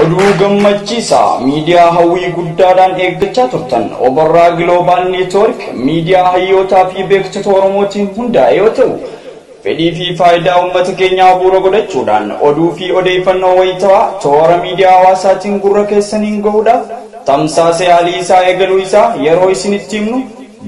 Oduu gammachiisaa miidiyaa hawwii guddaadhaan eeggachaa turtan Obarraa Global Network miidiyaa hayyootaa fi beektota Oromootiin hundaa'e yoo ta'u, fedhii fi faayidaa uummata keenyaa bu'uura godhachuudhaan oduu fi odeeffannoo wayitawaa toora miidiyaa hawaasaatiin gurra keessaniin gahuudhaaf tamsaasa yaalii isaa eegaluu isaa yeroo isinitti himnu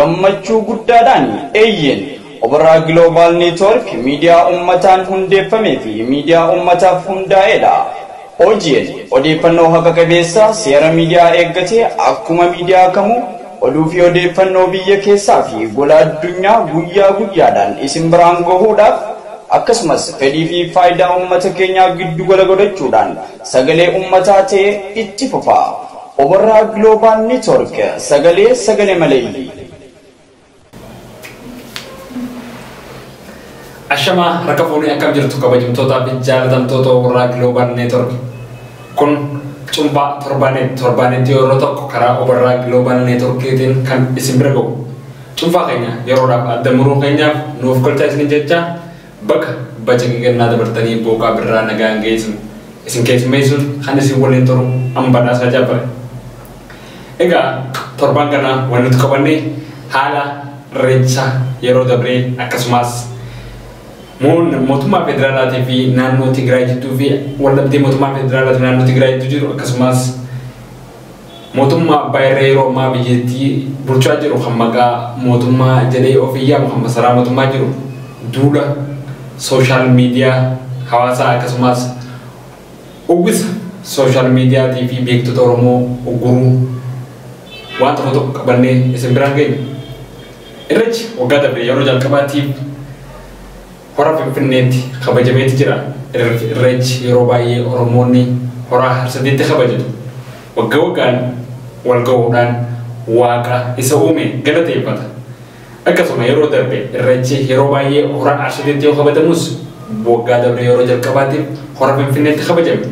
gammachuu guddaadhaan eeyyeen. Obarraa Global Network miidiyaa uummataan hundeeffamee fi miidiyaa uummataaf hundaa'edha. Hojiin odeeffannoo haqa qabeessa seera miidiyaa eeggatee akkuma miidiyaa kamuu oduu fi odeeffannoo biyya keessaa fi gola addunyaa guyyaa guyyaadhaan isin biraan gahuudhaaf akkasumas fedhii fi faayidaa uummata keenyaa giddu gala godhachuudhaan sagalee uummataa ta'e itti fufa. Obarraa Global Network sagalee maleeyyii. Ashama harka fuunee akkam jirtu kabajamtootaa fi jaalatamtoota Obarraa Global Network. Kun cumpaa torbaanetti yeroo tokko karaa Obarraa Global Networkiitiin kan isin bira gahu. Cumpaa keenya yeroodhaaf adda muruu keenyaaf nuuf kolchaa isin jecha bakka baca gannaa dabartanii booqaa birraa nagaan geessin isin keessummeessuun kan isin waliin turu ambadhaasaa jaabbare. Egaa torbaan kana waan nuti qabanne haala irreecha yeroo dabree akkasumas mootummaa federaalaatii fi naannoo Tigraay jidduu fi waldhabdee mootummaa federaalaatii fi naannoo Tigraay jidduu jiru akkasumas mootummaa abbaa irree yeroo ammaa biyyattii bulchaa jiru kan maqaa mootummaa jedhee ofii yaamu kan masaraa mootummaa jiru duula sooshaal miidiyaa hawaasaa akkasumas uwwisa sooshaal miidiyaatii fi beektota Oromoo ugguruu waan tokko qabannee isin biraan geenye. Irreechi waggaa dabree yeroo jalqabaatiif hora Finfinneetti kabajameeti jira. Irreechi yeroo baay'ee Oromoonni hora Harsadiitti kabajatu. Waggaa waggaan wal gahuudhaan waaqa isa uume galateeffata. Akkasuma yeroo darbe irreechi yeroo baay'ee hora Harsadiitti yoo kabajamus waggaa dabre yeroo jalqabaatiif hora Finfinneetti kabajame.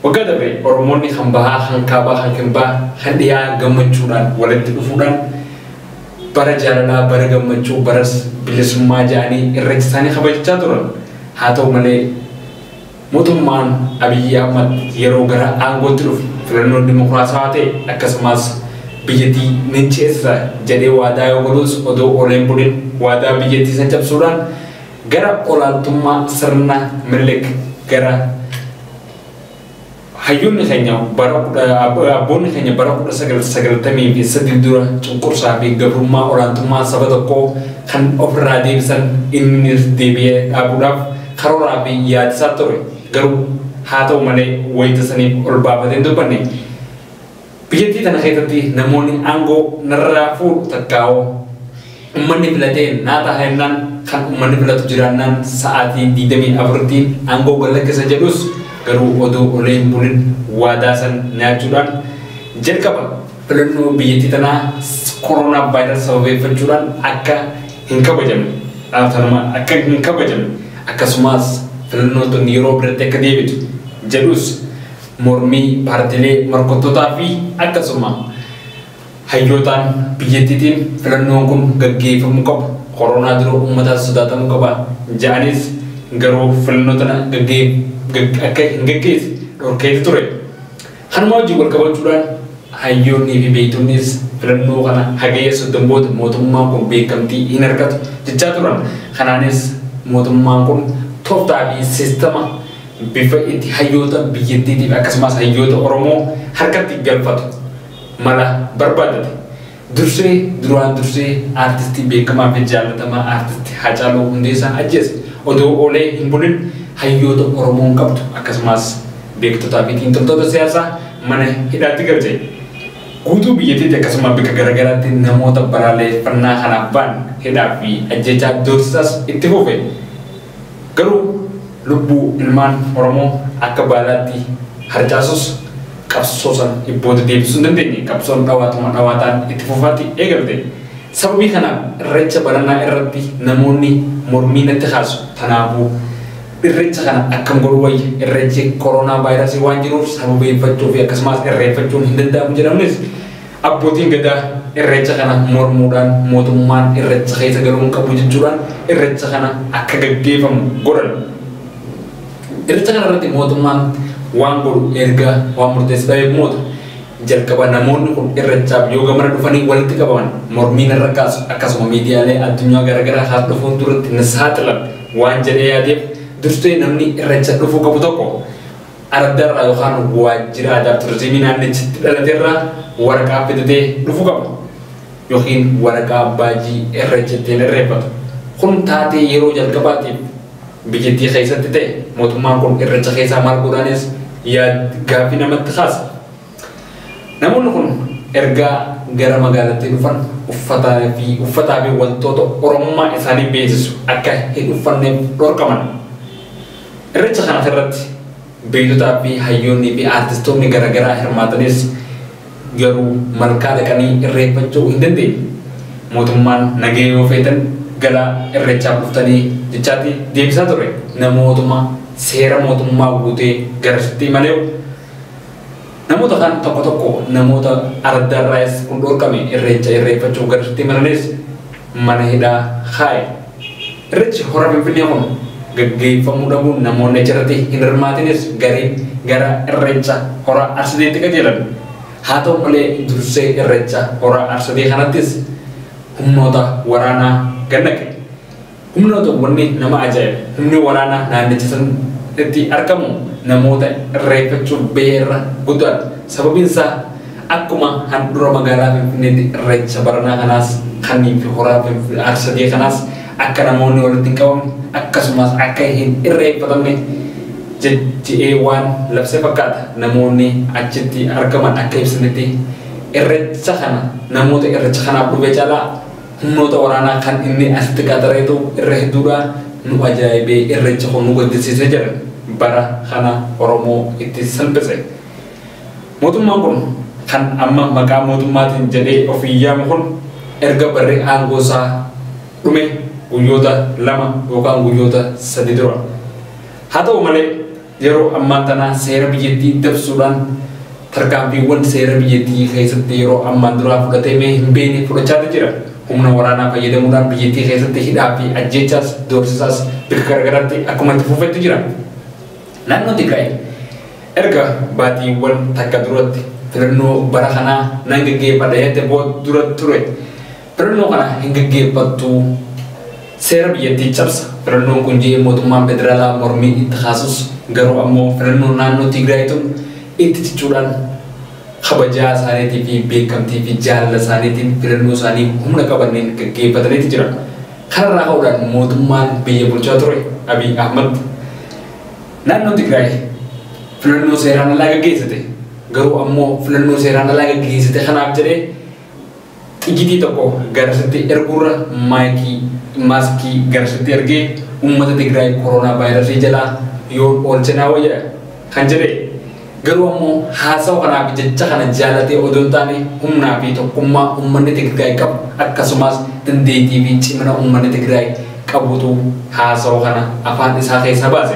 Waggaa dabre Oromoonni kan bahaa, kan kaabaa, kan kibbaa, kan dhiyaa gammachuudhaan walitti dhufuudhaan bara jaalalaa, bara gammachuu, bara bilisummaa jedhanii irreecha isaanii kabajachaa turan. Haa ta'u malee mootummaan Abiyyi Ahmad yeroo gara aangootti dhufu filannoo dimokiraatawaa ta'e akkasumas biyyattii ni ceesisa jedhee waadaa yoo godhus odoo ooleen buliin waadaa biyyattii san cabsuudhaan gara olaantummaa sirna Minilik gara hayyoonni keenya abboonni keenya bara 1993 dura cunqursaa fi gabrummaa olaantummaa saba tokkoo kan ofirraa deebisan inni deebi'ee dhaabuudhaaf karooraa fi yaadisaa ture. Garuu haa ta'u malee wayita saniif ol baafatee dubbanne biyyattii tana keessatti namoonni aangoo narraa fuudhu takkaa'oo uummanni filatee naata hennaan kan uummanni filatu jiraannaan sa'aatii 24tiin aangoo galakkisa jedhus garuu odoo oleen buliin waadaa san nyaachuudhaan jalqaba filannoo biyyattii tanaa koronaa vaayirasii sababeeffachuudhaan akka hin kabajamne akkasumas filannoon tun yeroo biratti akka deebitu jedhus mormii paartiilee morkattootaa fi akkasuma hayyootaan biyyattiitiin filannoon kun gaggeeffamuu qaba. Koronaa dura uummataas sodaatamuu qaba jedhanis garuu filannoo tana akka hin gaggeesse dhorkeetti ture. Kanuma wajjin wal qabachuudhaan hayyoonnii fi beektonnis filannoo kana hagayya 30 booda mootummaan kun beekamtii hin argatu jechaa turan. Kanaanis mootummaan kun tooftaa fi siistama bifa itti hayyoota biyyattiitiif akkasumas hayyoota Oromoo harkatti galfatu mala barbaadate. Duraan dursee aartistii beekamaa fi jaallatamaa aartistii Haacaaluu Hundeessaa ajjeese. Odoo oolee hin bulin hayyoota Oromoon qabdu akkasumas beektotaa fi xiinxaltoota siyaasaa mana hidhaatti galche. Guutuu biyyattiitti akkasuma bakka garaagaraatti namoota balaaleffannaa kanaaf ba'an hidhaa fi ajjechaa doorsisaas itti fufe. Garuu lubbuu ilmaan Oromoo akka baalaatti harcaasus qabsoo san ibbooda deebisuu hin dandeenye. Qabsoon dhawaataan itti fufaatti eegalte. Sababii kanaaf irreecha baranaa irratti namoonni mormii natti kaasu. Kanaafuu irreecha kana akkam godhu wayya irreechi koronaa vaayirasii waan jiruuf sababeeffachuu fi akkasumas irreeffachuun hin danda'amu jedhamnes abbootiin gadaa irreecha kana mormuudhaan mootummaan irreecha keessa galuu hin qabu jechuudhaan irreecha kana akka gaggeeffamu godhan. Irreecha kana irratti mootummaan waan godhu erga waan murteessaa yommuu jalqaba namoonni kun irrachaaf yoo gamana dhufanii walitti qabaman mormiin irra kaasu akkasuma miidiyaalee addunyaa garaagaraa haa dhufuun duratti na saaxilan waan jedhee yaadeef dursee namni irracha dhufuu qabu tokko ardarraa yookaan waajjira aadaa turizimii naannichitti dhalateerraa waraqaa fidatee dhufuu qaba yookiin waraqaa baajii irrachattiin irreeffatu kun taatee yeroo jalqabaatiif biyyattii keessatti ta'e mootummaan kun irracha keessaa maal godhaanis gaaffii namatti kaasa. Namoonni kun ergaa gara magaalaatti dhufan uffataa fi wantoota oromummaa isaanii beeksisu akka hin uffanneef dhorkaman. Irreecha kana irratti beektotaa fi hayyoonnii fi aartistoonni garaagaraa hirmaatanis garuu malkaa dhaqanii irreeffachuu hin dandeenye. Mootummaan nagahee yoo feetan gara irreechaaf dhuftanii jechaatti deebisaa ture. Namootuma seera mootummaa guutee garasitti malee namoota kan tokko namoota ardarraas kun dhorkame irreeffachuu garasitti malanis mana hidhaa haa'e. Irreechi hora Finfinnee kun gaggeeffamuu dhabuun namoonni achirratti hin hirmaatinis gara irreecha hora Arsadeetti qajeelan. Haa ta'u malee dursee irreecha hora Arsadee kanattis humnoota waraanaa gannaqe. Humnoota wanni nama ajaa'iba. Humni waraanaa naannicha sanatti argamu namoota irreeffachuuf beera guddaa sababiin isaa akkuma handhuura magaalaa Finfinneetti irreecha baranaa kanaas kanneen fi horaa Arsadee kanaas akka namoonni walitti hin qabamne akkasumas akka hin irreeffatamne jedhee waan labsee fakkaata. Namoonni achitti argaman akka ibsanitti irreecha kana namoota irreecha kanaaf dhufe caalaa humnoota waraanaa kan inni asitti qaxareetu irra hedduudha nu ajaa'ibee irreecha kun nu gaddisiisee jiran. Bara kana Oromoo itti salphise. Mootummaan kun kan amma maqaa mootummaatiin jedhee ofii yaamu kun erga barri aangoo isaa dhume guyyoota 2 yookaan guyyoota 3 dura. Haa ta'u malee yeroo ammaa tana seera biyyattii dabsuudhaan tarkaanfiiwwan seera biyyattii keessatti yeroo ammaan duraa fudhatamee hin beekne fudhachaa jira. Humna waraanaa fayyadamuudhaan biyyattii keessatti hidhaa fi ajjeechaas doorsisaas bakka garaagaraatti akkuma itti fufetti jira. Naannoo Tigraay erga baatiiwwan takka duratti filannoo bara kanaa nan gaggeeffadha jettee dura ture. Filannoo kana hin gaggeeffattu seera biyyattii cabsa. Filannoon kun jee mootummaan federaalaa mormii itti kaasus garuu ammoo filannoo naannoo Tigraay tun itti cichuudhaan kabajaa isaaniitii fi beekamtii fi jaalala isaaniitiin filannoo isaanii humna qabaniin gaggeeffataniiti jira. Kanarraa ka'uudhaan mootummaan biyya bulchaa ture Abiy Ahmed naannoo Tigraay filannoo seeraan alaa gaggeessite. Garuu ammoo filannoo seeraan alaa gaggeessite kanaaf jedhee xiyyitii tokko garasitti erguurra maaskii garasitti ergee uummata Tigraay koronaa vaayirasii jalaa yoo oolchinaa wayya kan jedhee. Garuu ammoo haasawa kanaaf jecha kana jaalatee odoo hin taane humnaa fi tokkummaa uummanni Tigraay qabu akkasumas dandeettii fi cimina uummanni Tigraay qabutu haasawa kana afaan isaa keessaa baase.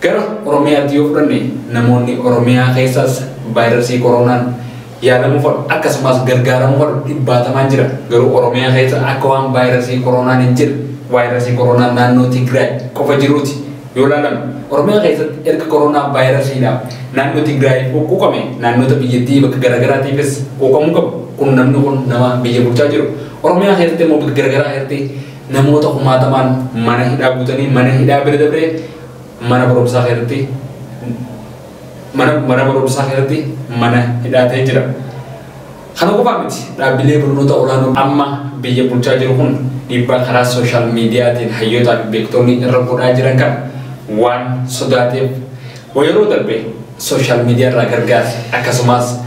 Gara Oromiyaatti yoo fudhanne namoonni Oromiyaa keessaas vaayirasii koronaan yaalamuuf akkasumas gargaaramuuf dhibbaatamaan jira. Garuu Oromiyaa keessa akka waan vaayirasii koronaan hin jirre vaayirasii koronaan naannoo Tigraay qofa jiruuti yoo ilaalame. Oromiyaa keessatti erga koronaa vaayirasiidhaaf naannoo Tigraay quuqame naannoota biyyattii bakka garaagaraatiifis quuqamuu qabu. Kun namni kun nama biyya bulchaa jiru. Oromiyaa keessatti immoo bakka garaagaraa keessatti namoota kumaatamaan mana hidhaa guutanii mana hidhaa bira dabree mana barumsaa keessatti mana hidhaa ta'ee jira. Kana qofaa miti dhaabbilee barnoota olaanoo amma biyya bulchaa jiru kun dhiibbaa karaa sooshaal miidiyaatiin hayyootaa fi beektonni irra godhaa jiran kan waan sodaateef yeroo darbe sooshaal miidiyaa irraa gargaarsa akkasumas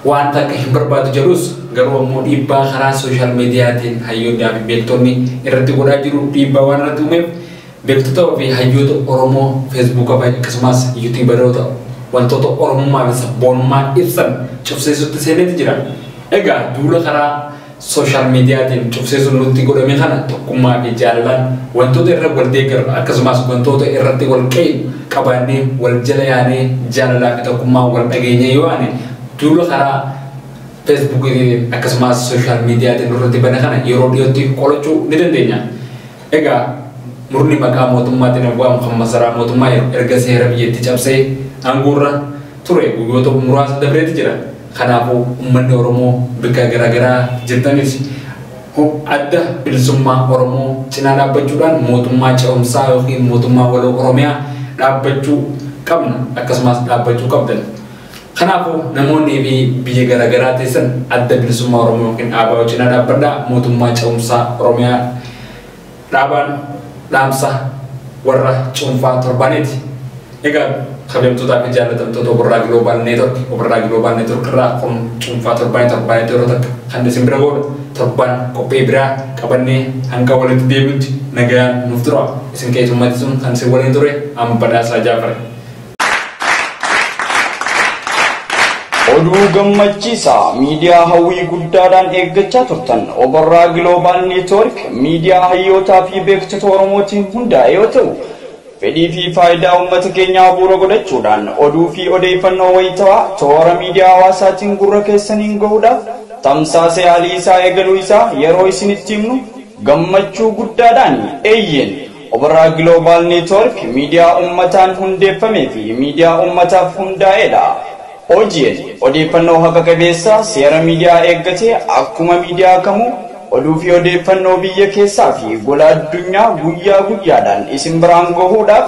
waan takka hin barbaadu jedhus garuu ammoo dhiibbaa karaa sooshaal miidiyaatiin hayyootaa fi beektonni irratti godhaa jiru dhiibbaa waan irratti uumeef beektota fi hayyoota Oromoo feesbuukaa fi akkasumas yuutuubaroota wantoota Oromummaa fi sabboonummaa ibsan cufsiisutti seeneeti jira. Egaa duula karaa sooshaal miidiyaatiin cufsiisuun nutti godhame kana tokkummaa fi jaalalaan wantoota irra wal deeggaru akkasumas wantoota irratti wal qe'u qabaannee wal jala yaanee jaalalaa fi tokkummaa wal dhageenyee yoo aane duula karaa feesbuukii akkasumas sooshaal miidiyaatiin irratti bana kana yeroo dhiyootti qolachuu ni dandeenya. Egaa murni maqaa mootummaatiin waan kan masaraa mootummaa erga seera biyyatti cabsee aangoorra ture guyyoota muraasa dabreetti jira. Kanaafuu uummanni Oromoo bakka garaagaraa jirtanis adda bilisummaa Oromoo cinaa dhaabbachuudhaan mootummaa ce'umsaa yookiin mootummaa waloo Oromiyaa dhaabbachuu qabna akkasumas dhaabbachuu qabdan. Kanaafuu namoonni biyya garaagaraa teessan adda bilisummaa Oromoo yookiin dhaabaa cinaa dhaabbadhaa mootummaa ce'umsaa Oromiyaa dhaabaan dhaamsa warra cuunfaa torbaaniiti. Egaa kabajamtootaa fi jaalatamtoota Obarraa Global Network irraa kun cuunfaa torbaanitti yeroo takka kan isin bira goona torbaan qophii biraa qabannee hanga walitti deebinutti nagaan nuuf tura. Isin keessummaatti sun kan isin waliin ture amma Badhaasaa Jaafare. Oduu gammachiisaa miidiyaa hawwii guddaadhaan eeggachaa turtan Obarraa Global Network miidiyaa hayyootaa fi beektota Oromootiin hundaa'e yoo ta'u fedhii fi faayidaa uummata keenyaa bu'uura godhachuudhaan oduu fi odeeffannoo wayitawaa toora miidiyaa hawaasaatiin gurra keessaniin gahuudhaaf tamsaasa yaalii isaa eegaluu isaa yeroo isinitti himnu gammachuu guddaadhaan eeyyeen Obarraa Global Network miidiyaa uummataan hundeeffamee fi miidiyaa uummataaf hundaa'edha. Hojiin odeeffannoo haqa qabeessa seera miidiyaa eeggatee akkuma miidiyaa kamuu oduu fi odeeffannoo biyya keessaa fi gola addunyaa guyyaa guyyaadhaan isin biraan gahuudhaaf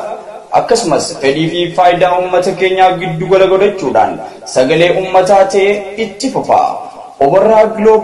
akkasumas fedhii fi faayidaa uummata keenyaa giddu gala godhachuudhaan sagalee uummataa ta'ee itti fufa. Obarraa Global